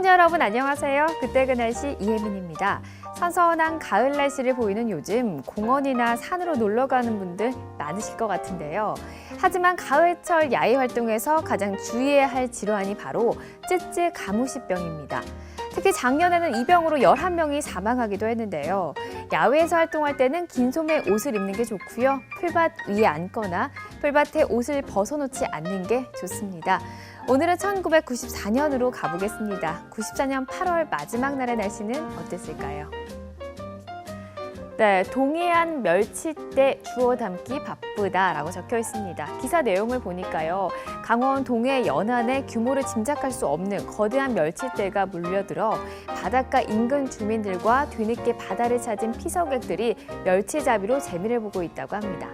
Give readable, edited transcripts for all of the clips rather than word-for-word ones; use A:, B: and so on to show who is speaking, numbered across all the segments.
A: 여러분 안녕하세요. 그때 그 날씨 이혜민입니다. 선선한 가을 날씨를 보이는 요즘 공원이나 산으로 놀러 가는 분들 많으실 것 같은데요. 하지만 가을철 야외 활동에서 가장 주의해야 할 질환이 바로 쯔쯔 가무시병입니다. 특히 작년에는 이 병으로 11명이 사망하기도 했는데요. 야외에서 활동할 때는 긴 소매 옷을 입는 게 좋고요. 풀밭 위에 앉거나 풀밭에 옷을 벗어놓지 않는 게 좋습니다. 오늘은 1994년으로 가보겠습니다. 94년 8월 마지막 날의 날씨는 어땠을까요? 네, 동해안 멸치대 주워 담기 바쁘다라고 적혀 있습니다. 기사 내용을 보니까요. 강원 동해 연안에 규모를 짐작할 수 없는 거대한 멸치대가 몰려들어 바닷가 인근 주민들과 뒤늦게 바다를 찾은 피서객들이 멸치잡이로 재미를 보고 있다고 합니다.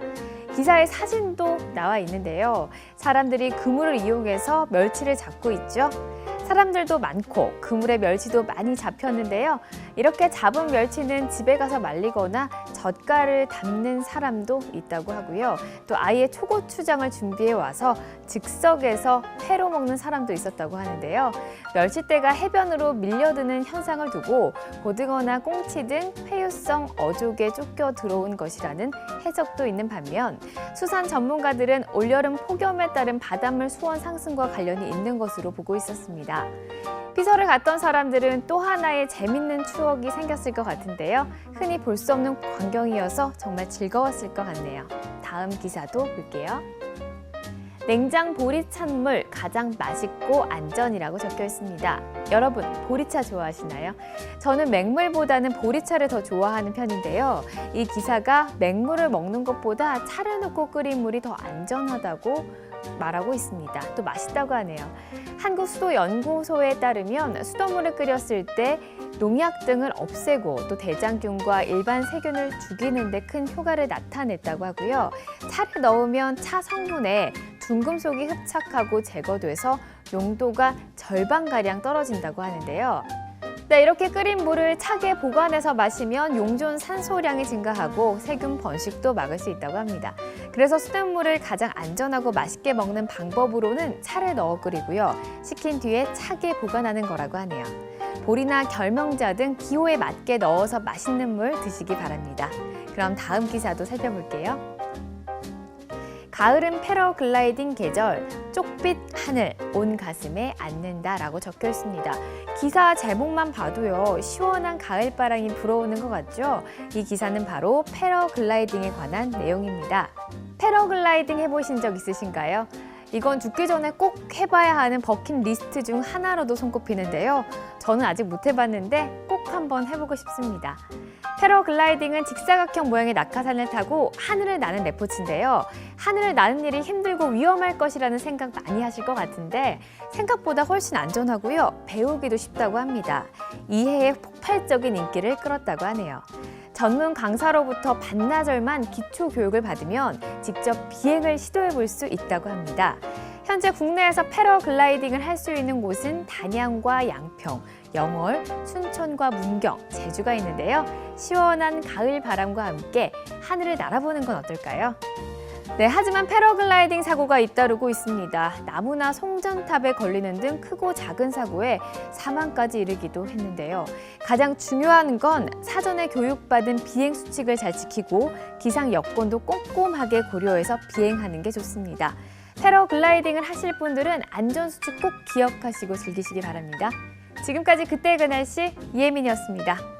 A: 기사에 사진도 나와 있는데요. 사람들이 그물을 이용해서 멸치를 잡고 있죠. 사람들도 많고 그물에 멸치도 많이 잡혔는데요. 이렇게 잡은 멸치는 집에 가서 말리거나 젓갈을 담는 사람도 있다고 하고요. 또 아예 초고추장을 준비해 와서 즉석에서 회로 먹는 사람도 있었다고 하는데요. 멸치대가 해변으로 밀려드는 현상을 두고 고등어나 꽁치 등 회유성 어족에 쫓겨 들어온 것이라는 해석도 있는 반면 수산 전문가들은 올여름 폭염에 따른 바닷물 수온 상승과 관련이 있는 것으로 보고 있었습니다. 피서를 갔던 사람들은 또 하나의 재밌는 추억이 생겼을 것 같은데요. 흔히 볼 수 없는 광경이어서 정말 즐거웠을 것 같네요. 다음 기사도 볼게요. 냉장 보리찬물 가장 맛있고 안전이라고 적혀 있습니다. 여러분, 보리차 좋아하시나요? 저는 맹물보다는 보리차를 더 좋아하는 편인데요. 이 기사가 맹물을 먹는 것보다 차를 넣고 끓인 물이 더 안전하다고 말하고 있습니다. 또 맛있다고 하네요. 한국수도연구소에 따르면 수돗물을 끓였을 때 농약 등을 없애고 또 대장균과 일반 세균을 죽이는 데 큰 효과를 나타냈다고 하고요. 차를 넣으면 차 성분에 중금속이 흡착하고 제거돼서 농도가 절반가량 떨어진다고 하는데요. 네, 이렇게 끓인 물을 차게 보관해서 마시면 용존 산소량이 증가하고 세균 번식도 막을 수 있다고 합니다. 그래서 수돗물을 가장 안전하고 맛있게 먹는 방법으로는 차를 넣어 끓이고요. 식힌 뒤에 차게 보관하는 거라고 하네요. 보리나 결명자 등 기호에 맞게 넣어서 맛있는 물 드시기 바랍니다. 그럼 다음 기사도 살펴볼게요. 가을은 패러글라이딩 계절, 쪽빛 하늘, 온 가슴에 안는다라고 적혀 있습니다. 기사 제목만 봐도요, 시원한 가을바람이 불어오는 것 같죠? 이 기사는 바로 패러글라이딩에 관한 내용입니다. 패러글라이딩 해보신 적 있으신가요? 이건 죽기 전에 꼭 해봐야 하는 버킷리스트 중 하나로도 손꼽히는데요. 저는 아직 못 해봤는데 꼭 한번 해보고 싶습니다. 패러글라이딩은 직사각형 모양의 낙하산을 타고 하늘을 나는 레포츠인데요. 하늘을 나는 일이 힘들고 위험할 것이라는 생각 많이 하실 것 같은데 생각보다 훨씬 안전하고요. 배우기도 쉽다고 합니다. 이해의 폭발적인 인기를 끌었다고 하네요. 전문 강사로부터 반나절만 기초 교육을 받으면 직접 비행을 시도해 볼 수 있다고 합니다. 현재 국내에서 패러글라이딩을 할 수 있는 곳은 단양과 양평, 영월, 순천과 문경, 제주가 있는데요. 시원한 가을 바람과 함께 하늘을 날아보는 건 어떨까요? 네, 하지만 패러글라이딩 사고가 잇따르고 있습니다. 나무나 송전탑에 걸리는 등 크고 작은 사고에 사망까지 이르기도 했는데요. 가장 중요한 건 사전에 교육받은 비행 수칙을 잘 지키고 기상 여건도 꼼꼼하게 고려해서 비행하는 게 좋습니다. 패러글라이딩을 하실 분들은 안전수칙 꼭 기억하시고 즐기시기 바랍니다. 지금까지 그때 그 날씨 이혜민이었습니다.